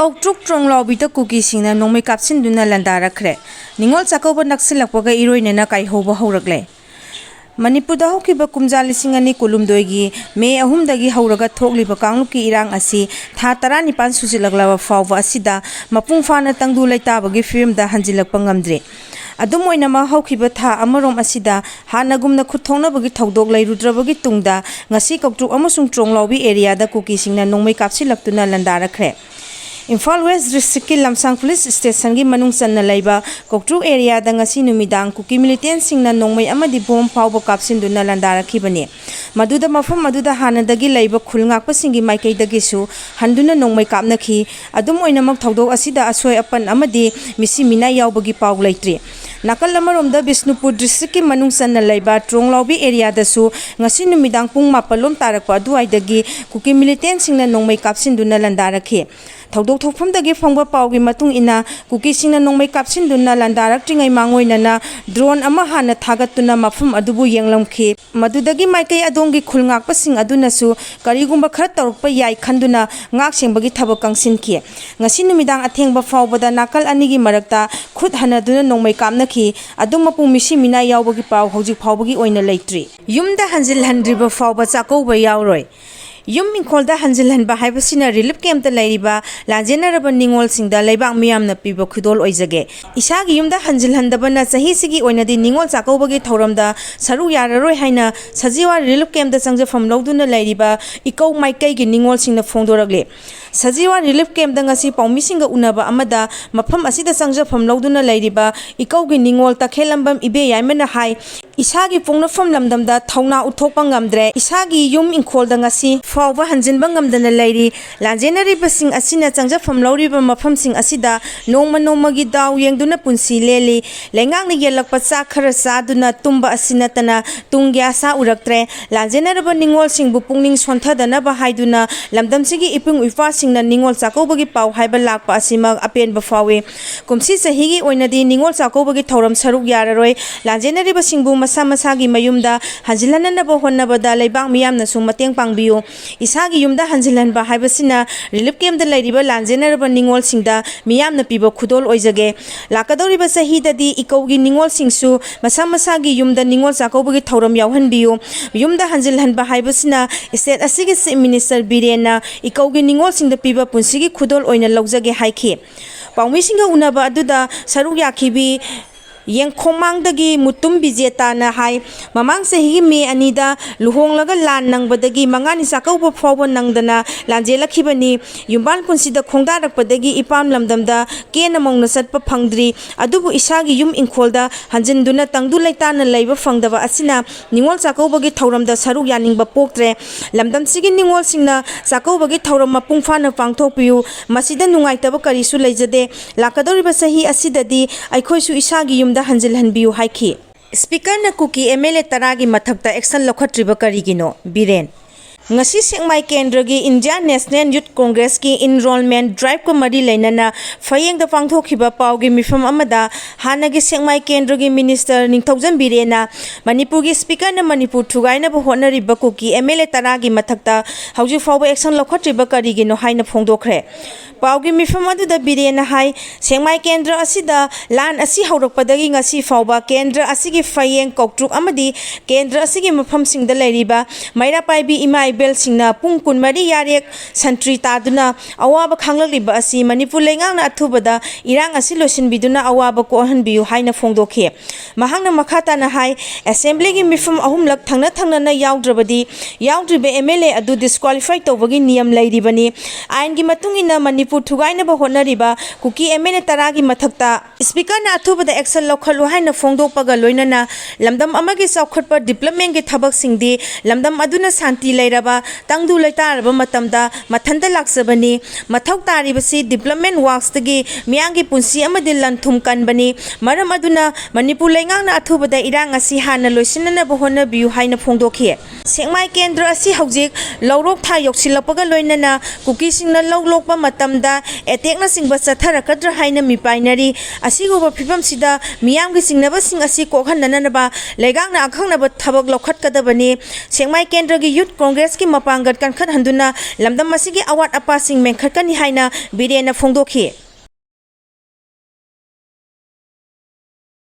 Kautruk Tronglobita Kuki singna nongmai kapsinduna landarakhre. Ningol Chakouba naksilakpaga iroinena kaihoba horagle. Manipurda hokiba kumjali singani kulumdoigi me ahumdagi hauraga thokliba kangluki irang asi tha 19 sujilaglaba fawba asida mapung fana tangdu laitabagi filmda hanjilakpa ngamdre. Adum oinama haukiba tha amarom asida hanagumna khuthongnabagi thodok lairudrabagi tungda ngasi kautruk amasung Tronglaubi area da Kuki singna nongmai kapsillaktuna landarakhre. Imphal West District ki Lamsang Police Station gi manung sanna laiba Koktruk area da ngasi numidang Kuki militant singna nongmai amadi bom phawba kapsinduna landarakhibani maduda mafam maduda hanadagi laiba khulngakpa singi maikaidagi su handuna nongmai kapnakhi adum oinamak thodok asida asoi apan amadi misi mina yaubagi paw laitri nakal lamaromda Bishnupur district ki manung sanna laiba Tronglaubi area da su ngasi numidang pung mapalom tarakpa aduaidagi Kuki militant singna nongmai kapsinduna landarakhi Thodok thokfamdagi phangba pawgi matung ina Kuki singna nongmai kapsinduna landarak tringai mangoinana drone ama hana thagatuna mafam adubu yenglamkhi madudagi maikai adongi khulngakpa sing aduna su karigumba khara torokpa yai khanduna ngak sengbagi thabak kangsinki ngasi numidang athengba fawbada nakal anigi marakta khut hanaduna nongmai kapnakhi adum mapung misi mina yaubagi paw hojik phawbagi oina leitri yumda hanjil handriba fawba Chakouba yaoraroi Yum Inkolda Hanjilhanba Haibasina Relief Camp the Lariba, Lanjanaraba Ningol Singda, Labang Miam na Pibo Kudol Oizage. Isagi Yum the Hanjilhandabana Sahisigi Oina the Ningol Chakouba Toramda, Saru Yaoraroi Haina, Sajiwa Relief Camp the Sangja from Louduna Lariba, Iko Maikay Ningol Sing the Fondoragle. Sajiwa Relief Camp the Ngasi Pau missing Unaba Amada, Mapam Asida Sangja from Louduna Lariba, Iko Ningol Takelambam Ibe Yamena High. Isagi Pongna from Lamdamda, Tauna Utopangamdre, Isagi Yum Inkolda Ngasi. Fawba hanjin bangam dana lairi lanjenari basing asina changja from lauriba mafam sing asida nongma nongmagi daw yengduna punsi leli lengang ni yelakpa cha khara saduna tumba asina tana tungya sa uraktre lanjenaraba ningol sing bupungning sontha dana ba haiduna lamdam sigi ipung uifa singna ningol Chakouba gi paw haiba lakpa asima apen ba fawe kumsi sahigi oinadi ningol Chakouba gi thoram saruk yararoi lanjenari basing bu masa masagi mayumda hanjilana ba honnabada leibang miyamna sung mateng pangbiyo Isagi Yumda Hanjilhanba Haibasina Relief Camp the Lariba Lanjanaraba Ningol Singda Miyamna Pibo Kudol Oizage Lakadoriba Sahidadi Ikogi Ningol Singsu Masamasagi Yumda Ningol Chakouba Thoram Yauhanbiyo Yumda Hanjilhanba Haibasina State Asigi Minister Birena Ikogi Ningol Singda Piba Punsigi Kudol Oina Lauzage Haiki Pawmi Singa Unaba Aduda Saruk Yakibi Yang Komangdagi Mutum Bijeta na hai Mamang Sahi me anida Luhong laga lan nang badagi mangani Chakouba phawba nangdana lanjela khibani Yumban punsida khongdarak padagi ipam lamdamda kena mongna satpa phangdri adubu isagi yum inkolda hanjinduna tangdu laitana laiba phangdaba asina Ningol Chakouba gi thoramda saruk yaningba poktre lamdam sigi Ningol singna Chakouba gi thoram mapung fana pangthokpiu masida nungaitaba karisu leijade lakadoriba sahi asidadi aikhoisu isagi yumda Hanjilhanbiu haiki Speaker na Kuki MLA taragi mathakta action lokhatriba karigino Biren Ngasi Sengmai Kendragi Indian National Youth Congress ki enrollment drive ko mari lainana fayeng da pangthokhiba pawgi mifam amada hanagi Sengmai Kendragi Minister Ningthaujan Birena Manipur gi Speaker na Manipur thugaina ba honariba Kuki MLA taragi mathakta hauji fawba action lokhatriba karigino haina phongdokhre Pawgi mifam aduda Birena hai Sengmai Kendra asida lan asi haurakpadagi ngasi fawba Kendra asigi fayeng Koktruk amadi Kendra asigi mafam singda lairiba maira paibi imai bel singna pung kun mari yarek santri taduna awaba khanglaliba asi Manipur lengang na athubada irang asi losin biduna awaba ko hanbiu haina phongdokhe mahangna makhata na hai assembly gi mifam ahumlak thangna na yaudribe MLA adu disqualify tawbagi niyam lairibani ain gi matungina Manipur thugaina ba honariba Kuki MLA taragi mathakta speaker na athubada action lokhalu haina phongdokpaga loinana lamdam amagi chawkhatpa development gi thabak singdi lamdam aduna santi lairaba Tangdu Laitaraba Matamda Matanda Laksabani Mathau Taribasi Development Works Tagi Miyangi Punsi Amadi Lanthum Kanbani Maram Aduna Manipur Lengang na Athubada Irang Asi Hana Loisinana Bohona Biu Haina Phongdokhe Sengmai Kendra Asi Haujik Laurok Tha Yoksilapaga Loinana Kuki Singna Lawlokpa Matamda Etekna Singba Satharakadra Haina Mipainari Asiguba Pipam Sida Miyangi Singnaba Sing Asi Kokhananaba Legang na Akhangnaba Thabak Lokhatkadabani Sengmai Kendra gi Youth Congress की मपांगत कनखत हंदुना लमदम मसिगी अवाट अपासिंग मेंखतकनी हाइना बिरेना फोंदोखी।